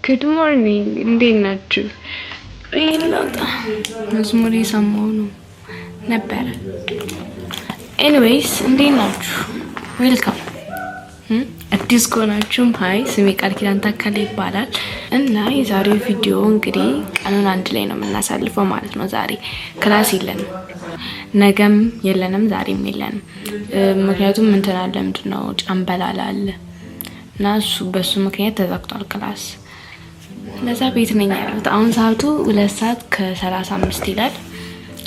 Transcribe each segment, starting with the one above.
Good morning. እንዴት ናችሁ? ይላጣ መዝሙር የሰማሁ ነው ነበር። ኤኒዌይስ እንዴት ናችሁ? ዌልካም። አዲስ ከሆናችሁም ሃይ፣ ስሜ ቃል ኪዳን ታከለ ይባላል እና የዛሬው ቪዲዮ እንግዲህ ቀኑን አንድ ላይ ነው የምናሳልፈው ማለት ነው። ዛሬ ክላስ የለንም፣ ነገም የለንም፣ ዛሬም የለንም። ምክንያቱም እንትን አለ፣ ምንድነው ጫምበላላ አለ እና በሱ ምክንያት ተዘግቷል ክላስ። ለዛ ቤት ነኝ ያለሁት። አሁን ሰዓቱ 2:35 ይላል።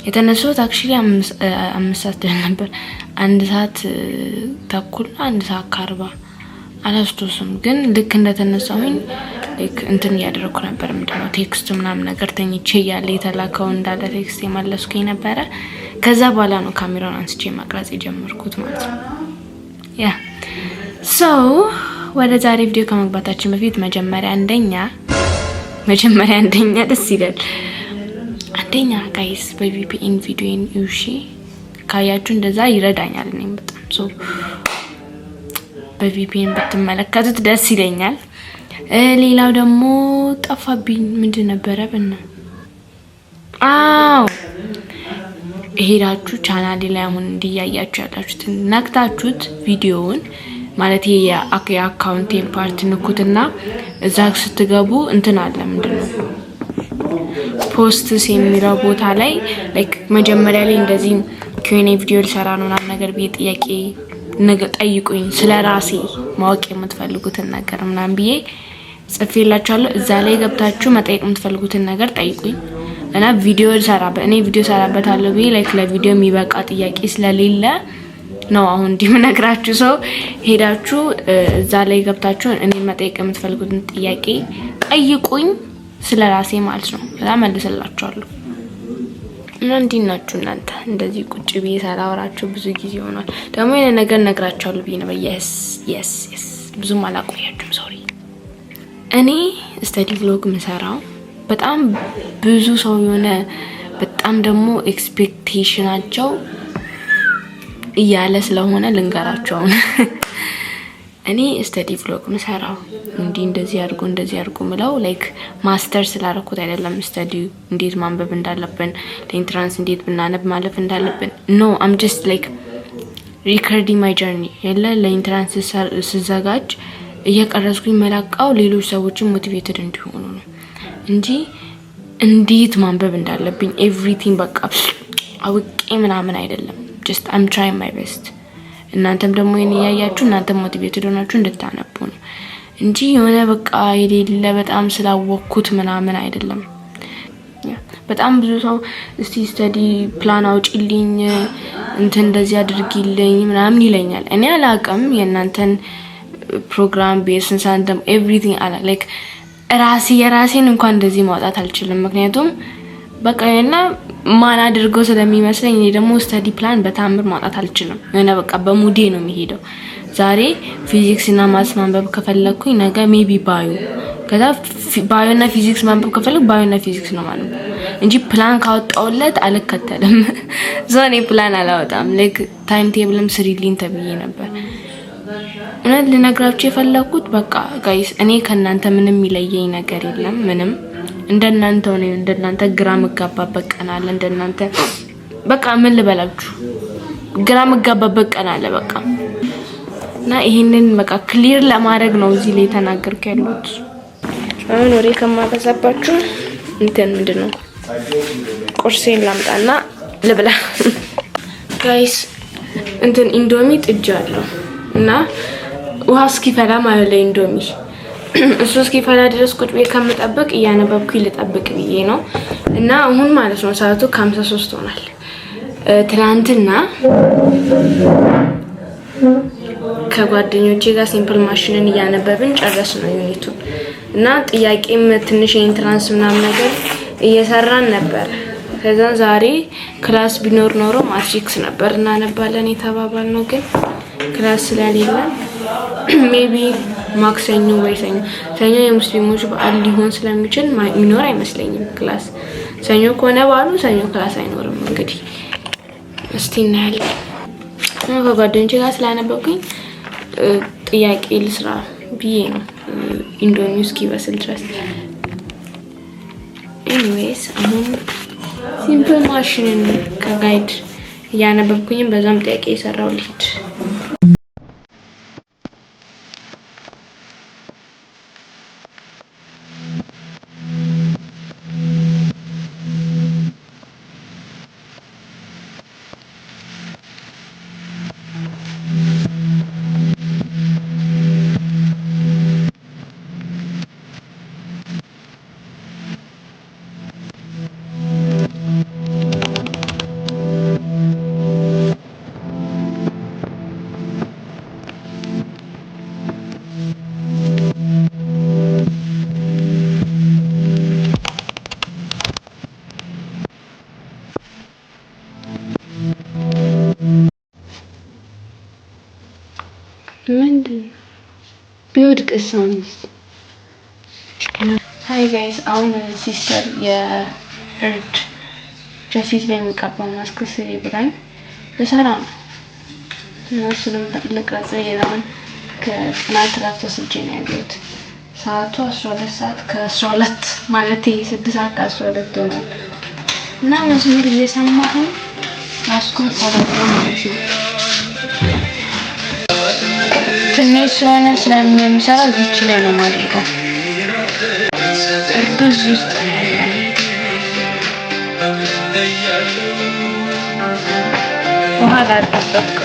የተነሳሁት አክቹሊ 5 ሰዓት ነበር። 1 ሰዓት ተኩል 1 ሰዓት ከ40 አላስታውስም። ግን ልክ እንደተነሳሁኝ እንትን እያደረኩ ነበር፣ ምንድነው ቴክስት ምናምን ነገር ተኝቼ እያለ የተላከው እንዳለ ቴክስት የመለስኩኝ ነበረ። ከዛ በኋላ ነው ካሜራውን አንስቼ ማቅረጽ የጀመርኩት ማለት ነው። ያ ወደ ዛሬ ቪዲዮ ከመግባታችን በፊት መጀመሪያ አንደኛ ደስ ይላል። አንደኛ ጋይስ በቪፒኤን ቪዲዮን እሺ ካያችሁ እንደዛ ይረዳኛል። እኔም በጣም በቪፒኤን ብትመለከቱት ደስ ይለኛል። ሌላው ደግሞ ጠፋብኝ፣ ምንድን ነበረ ሄዳችሁ ቻናሌ ላይ አሁን እንዲያያችሁ ያላችሁት ነክታችሁት ቪዲዮውን ማለት የአካውንቴን ፓርት ንኩትና እዛ ስትገቡ እንትን አለ፣ ምንድነው ፖስትስ የሚለው ቦታ ላይ ላይክ መጀመሪያ ላይ እንደዚህ ኪዩኤንኤ ቪዲዮ ልሰራ ነው ምናምን ነገር ብዬ ጥያቄ ጠይቁኝ፣ ስለራሴ ማወቅ የምትፈልጉትን ነገር ምናምን ብዬ ጽፌላችኋለሁ። እዛ ላይ ገብታችሁ መጠየቅ የምትፈልጉትን ነገር ጠይቁኝ እና ቪዲዮ ሰራበታለሁ ብዬ ላይክ ለቪዲዮ የሚበቃ ጥያቄ ስለሌለ ነው አሁን እንዲምነግራችሁ። ሰው ሄዳችሁ እዛ ላይ ገብታችሁ እኔ መጠየቅ የምትፈልጉትን ጥያቄ ጠይቁኝ፣ ስለራሴ ማለት ነው። በጣም መልስላችኋለሁ። እና እንዴት ናችሁ እናንተ? እንደዚህ ቁጭ ብዬ ሳላወራችሁ ብዙ ጊዜ ሆኗል። ደግሞ የኔ ነገር ነግራችኋለሁ ብዬ ነው። yes ብዙም አላቆያችሁም፣ ሶሪ። እኔ ስተዲ ቭሎግ ምሰራው በጣም ብዙ ሰው የሆነ በጣም ደግሞ ኤክስፔክቴሽናቸው እያለ ስለሆነ ልንገራቸው። እኔ ስተዲ ቭሎግ ምሰራው እንደዚህ አድርጎ ምለው ላይክ ማስተር ስላደረኩት አይደለም። ስተዲ እንዴት ማንበብ እንዳለብን፣ ለኢንትራንስ እንዴት ብናነብ ማለፍ እንዳለብን ኖ አም ጀስት ላይክ ሪከርዲንግ ማይ ጀርኒ። ለኢንትራንስ ስዘጋጅ እየቀረጽኩኝ መላቃው ሌሎች ሰዎችን ሞቲቬትድ እንዲሆኑ ነው እንጂ እንዴት ማንበብ እንዳለብኝ ኤቭሪቲንግ በቃ አውቄ ምናምን አይደለም። just I'm trying my best። እናንተም ደግሞ ያያችሁ እናንተም ሞቲቬትድ ሆናችሁ እንድታነቡ ነው እንጂ የሆነ በቃ የሌለ በጣም ስላወቅኩት ምናምን አይደለም። በጣም ብዙ ሰው እስቲ ስተዲ ፕላን አውጪልኝ እንደዚህ አድርጊልኝ ምናምን ይለኛል። እኔ አላውቅም የእናንተን ፕሮግራም ቤስን ሳንተም ኤቭሪቲንግ ላይክ የራሴን እንኳን እንደዚህ ማውጣት አልችልም። ምክንያቱም በቃ ማን አድርገው ስለሚመስለኝ እኔ ደግሞ ስተዲ ፕላን በታምር ማውጣት አልችልም። የሆነ በቃ በሙዴ ነው የሚሄደው። ዛሬ ፊዚክስ እና ማትስ ማንበብ ከፈለኩኝ ነገ ሜቢ ከዛ ባዮ እና ፊዚክስ ማንበብ ከፈለኩ ባዮ እና ፊዚክስ ነው ማለት ነው እንጂ ፕላን ካወጣውለት አልከተልም። ዞኔ ፕላን አላወጣም። ላይክ ታይም ቴብልም ስሪሊን ተብዬ ነበር። እውነት ልነግራችሁ የፈለኩት በቃ ጋይስ እኔ ከእናንተ ምንም የሚለየኝ ነገር የለም። ምንም እንደናንተ ግራ መጋባበት ቀን አለ። እንደናንተ በቃ ምን ልበላችሁ ግራ መጋባበት ቀን አለ በቃ። እና ይሄንን በቃ ክሊር ለማድረግ ነው እዚህ ላይ ተናገርኩ ያለሁት። አሁን ወሬ ከማበዛባችሁ ምንድነው ቁርሴን ላምጣና ልብላ። ጋይስ ኢንዶሚ ጥጃለሁ እና ውሃ እስኪፈላ ማለት ላይ ኢንዶሚ እሱ እስኪፈላ ድረስ ቁጭ ብዬ ከምጠብቅ እያነበብኩኝ ልጠብቅ ብዬ ነው። እና አሁን ማለት ነው ሰዓቱ 53 ሆኗል። ትናንትና ከጓደኞቼ ጋር ሲምፕል ማሽንን እያነበብን ጨረስን ዩኒቱን እና ጥያቄም ትንሽ ኢንትራንስ ምናምን ነገር እየሰራን ነበር። ከዛ ዛሬ ክላስ ቢኖር ኖሮ ማትሪክስ ነበር እናነባለን የተባባልነው፣ ግን ክላስ ስለሌለ ሜቢ ማክሰኞ ወይ ሰኞ የሙስሊሞች በዓል ሊሆን ስለሚችል የሚኖር አይመስለኝም ክላስ። ሰኞ ከሆነ በዓሉ ሰኞ ክላስ አይኖርም። እንግዲህ እስቲ እናያለን። ከጓደኞቼ ጋር ስላነበብኩኝ ጥያቄ ልስራ ብዬ ነው ኢንዶሚው እስኪበስል ድረስ። ኤኒዌይስ አሁን ሲምፕል ማሽንን ከጋይድ እያነበብኩኝም በዛም ጥያቄ የሰራው ልሂድ። ምንድን ቢወድቅስ? ሃይ ጋይስ፣ አሁን ሲስተር የእርድ ፊት ላይ የሚቀባው ማስክ ስሪ ብላኝ ልሰራ ነው። እሱንም ልቅረጽ የለውን ከጥናት እረፍት ወስጄ ነው ያለሁት። ሰዓቱ 12 ሰዓት ከ12 ማለት 6 ሰዓት ከ12 ሆኗል እና መዝሙር እየሰማሁኝ ማስኩን ሰራለሁ ማለት ነው። ትንሽ ስለሆነ ስለሚሰራው እዚች ላይ ነው የማደርገው። እርዱ እዚህ ውስጥ ነው ያለው። ውሃ ላልጠበቅኩ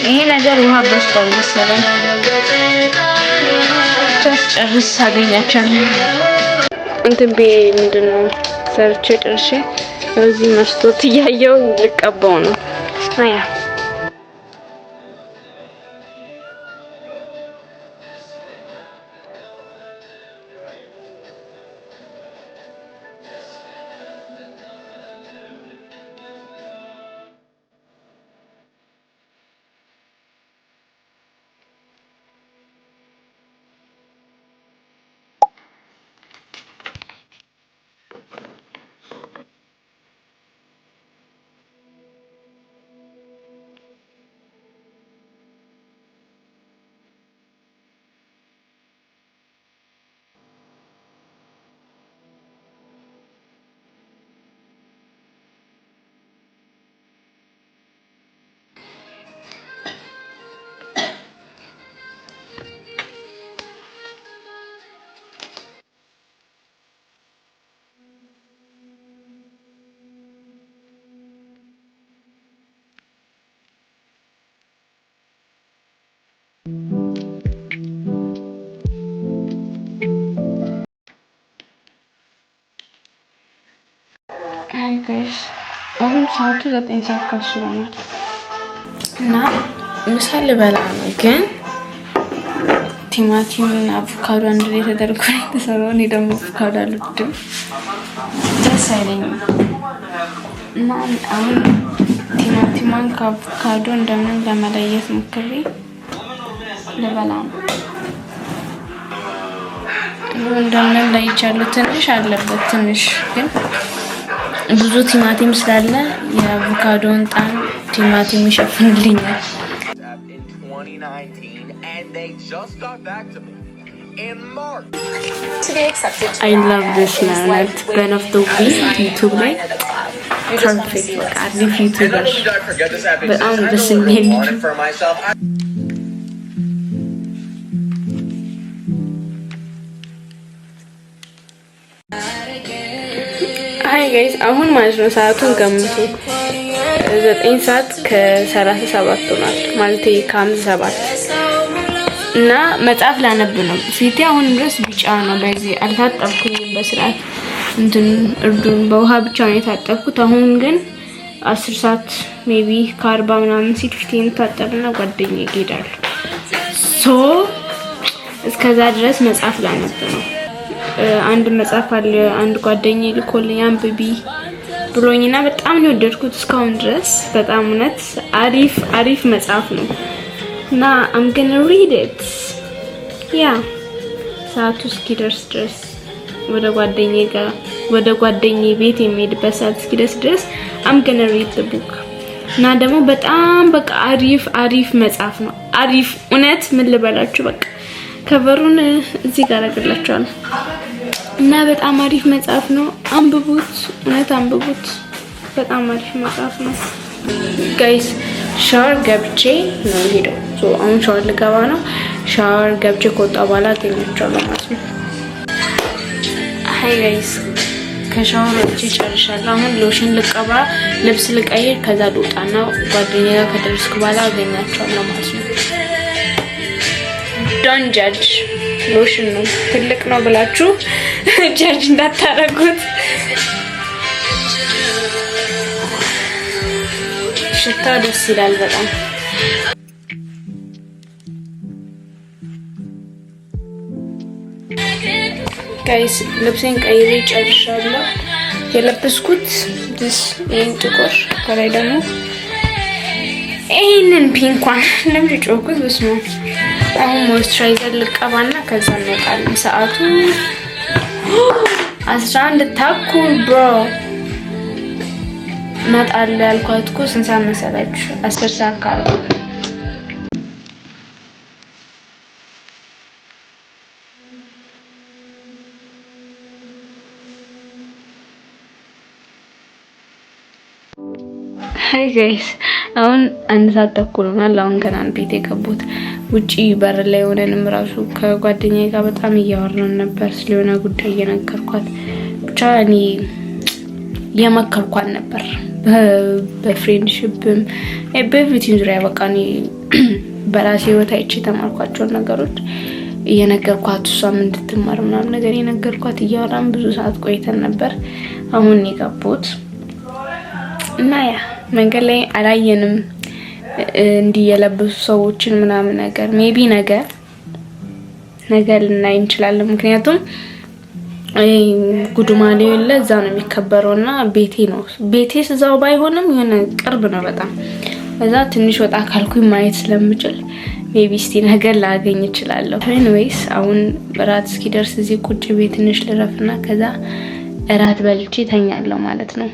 ይሄ ነገር ውሃ በስቷል መሰለኝ። ጨርስ አገኛቸዋለሁ። እንትን ምንድን ነው ሰርቼ ጨርሼ እዚህ መስቶት እያየው ልቀባው ነው። አያ ጋይስ አሁን ሰዓቱ 9 ሰዓት ከ10 ነው እና ምሳ ልበላ ነው። ግን ቲማቲም እና አቮካዶ አንድ ላይ ተደርጎ የተሰራው እኔ ደግሞ አቮካዶ አልወድም፣ ደስ አይለኝም እና አሁን ቲማቲማን ከአቮካዶ እንደምን ለመለየት ሞክሬ ልበላ ነው። እንደምን ለይቻለሁ። ትንሽ አለበት ትንሽ ግን ብዙ ቲማቲም ስላለ የአቮካዶን ጣዕም ቲማቲም ይሸፍንልኛል። I love this man. It's Ben of the week YouTube ላይ perfect በቃ አሪፍ ዩቲዩበር በጣም ደስ የሚል ሃይ ጋይስ አሁን ማለት ነው ሰዓቱን ገምቱ። 9 ሰዓት ከ37 ሆኗል ማለት ከ57 እና መጽሐፍ ላነብ ነው። ፊቴ አሁን ድረስ ቢጫ ነው። በዚህ አልታጠብኩኝም በስርዓት እንትን እርዱን በውሃ ብቻ ነው የታጠብኩት። አሁን ግን 10 ሰዓት ሜቢ ከ40 ምናምን ሲል ፊቴን ታጠብና ጓደኛዬ ይሄዳል። ሶ እስከዛ ድረስ መጽሐፍ ላነብ ነው። አንድ መጽሐፍ አለ አንድ ጓደኛዬ ልኮልኝ አንብቢ ብሎኝና በጣም ነው የወደድኩት እስካሁን ድረስ በጣም እውነት አሪፍ መጽሐፍ ነው እና I'm gonna read it ሰዓቱ እስኪደርስ ድረስ ወደ ጓደኛዬ ቤት የሚሄድበት ሰዓት እስኪደርስ ድረስ I'm gonna read the book እና ደግሞ በጣም በቃ አሪፍ መጽሐፍ ነው። አሪፍ እውነት ምን ልበላችሁ በቃ ከቨሩን እዚህ ጋር አድርጋችኋለሁ እና በጣም አሪፍ መጽሐፍ ነው። አንብቡት፣ እውነት አንብቡት። በጣም አሪፍ መጽሐፍ ነው። ጋይስ ሻወር ገብቼ ነው ሄደው አሁን ሻወር ልገባ ነው። ሻወር ገብቼ ከወጣ በኋላ አገኛቸዋለሁ ማለት ነው። ሃይ ጋይስ ከሻወር ወጥቼ ጨርሻለሁ። አሁን ሎሽን ልቀባ፣ ልብስ ልቀይር፣ ከዛ ልውጣና ጓደኛዬ ጋር ከደረስኩ በኋላ አገኛቸዋለሁ ማለት ነው። ዶንት ጃጅ ሎሽን ነው ትልቅ ነው ብላችሁ ጃጅ እንዳታረጉት። ሽታው ደስ ይላል በጣም። ጋይስ ልብሴን ቀይሬ ጨርሻለሁ። የለበስኩት ይሄን ጥቁር ከላይ ደግሞ ይሄንን ፒንኳን ለምጭጮኩት በስሙ አሁን ሞይስቸራይዘር ልቀባና ከዛ እንወጣለን። ሰዓቱ 11 ተኩል ብሮ እመጣለሁ ያልኳት እኮ ስንት ሰዓት መሰላችሁ? 10 ሰዓት ካለ ሃይ ጋይስ አሁን 1 ሰዓት ተኩል ሆኗል። አሁን ገና ቤት የገቡት ውጪ በር ላይ ሆነንም ራሱ ከጓደኛዬ ጋር በጣም እያወራን ነበር። ስለሆነ ጉዳይ እየነገርኳት ብቻ እኔ የመከርኳት ነበር በፍሬንድሺፕም በኤቭሪቲንግ ዙሪያ በቃ እኔ በራሴ ህይወት አይቼ ተማርኳቸው ነገሮች እየነገርኳት እሷም እንድትማር ምናምን ነገር እየነገርኳት እያወራን ብዙ ሰዓት ቆይተን ነበር። አሁን የገቡት እና መንገድ ላይ አላየንም እንዲህ የለበሱ ሰዎችን ምናምን ነገር ሜቢ ነገ ልናይ እንችላለን። ምክንያቱም ጉዱማሌ ለዛ ነው የሚከበረውና ቤቴ እዛው ባይሆንም የሆነ ቅርብ ነው በጣም እዛ ትንሽ ወጣ ካልኩኝ ማየት ስለምችል ሜቢ እስቲ ነገር ላገኝ እችላለሁ። ኤኒዌይስ አሁን ራት እስኪደርስ እዚህ ቁጭ ቤት ትንሽ ልረፍና ከዛ ራት በልቼ ተኛለሁ ማለት ነው።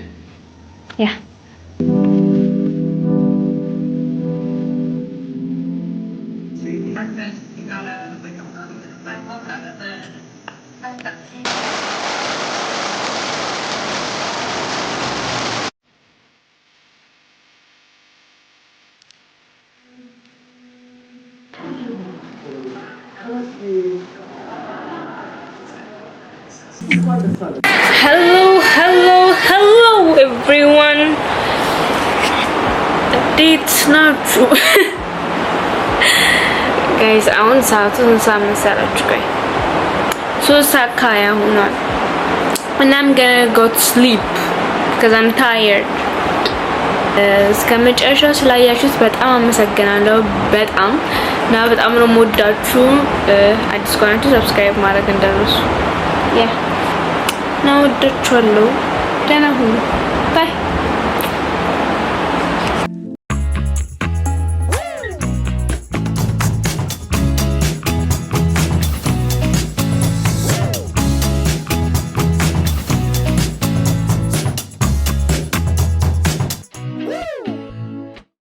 Hello everyone. It's not true. Guys, አሁን ሰዓቱን ሳመሰላችሁ ቆይ 3 ሰዓት ከሀያ ሆኗል and I'm gonna go to sleep because I'm tired. እስከ መጨረሻው ስላያችሁት በጣም አመሰግናለሁ። በጣም ነው የምወዳችሁ። አዲስ ከሆናችሁ ሰብስክራይብ ማድረግ እንዳትረሱ። ነው ወዳችኋለሁ። ደህና ሁኑ። ባይ